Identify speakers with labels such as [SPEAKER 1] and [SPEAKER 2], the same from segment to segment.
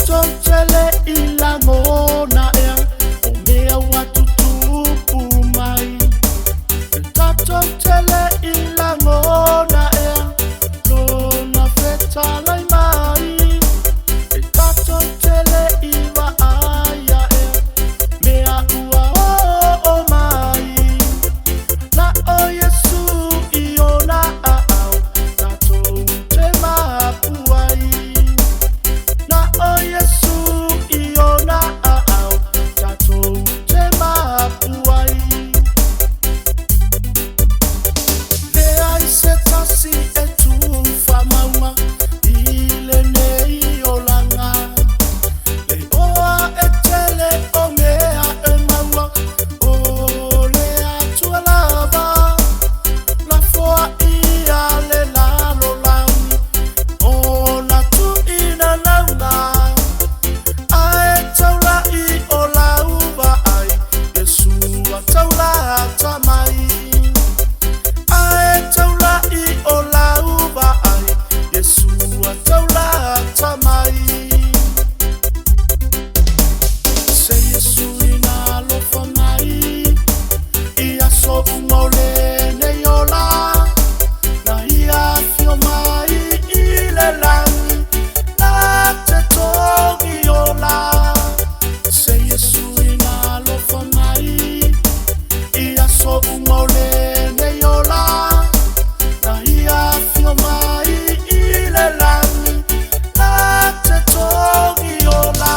[SPEAKER 1] Tele ilangona ea omea watu tupu mai tele ilangona ea lona feta lai mai tele iwa aya ea mea ua o mai na o Iesu iona au tato te mapuai na o Iesu iona au tato te mapuai lea se tasi e tu famauma ile nei olanga le oa e tele o mea e maua o lea tua lava la foa ia le lalo launi o na tu ina launa ae taula i o lauva ai Iesu a taula tamai ae taula i o lauva ai Iesu a taula tamai se Iesu ina alofa mai ia so umole nei ola na ia fio mai i le langi na te togi ola se Iesu ina alofa mai ia so umole nei ola na ia fio mai i le langi na te togi ola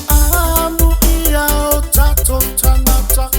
[SPEAKER 1] Amu ia o tato tanata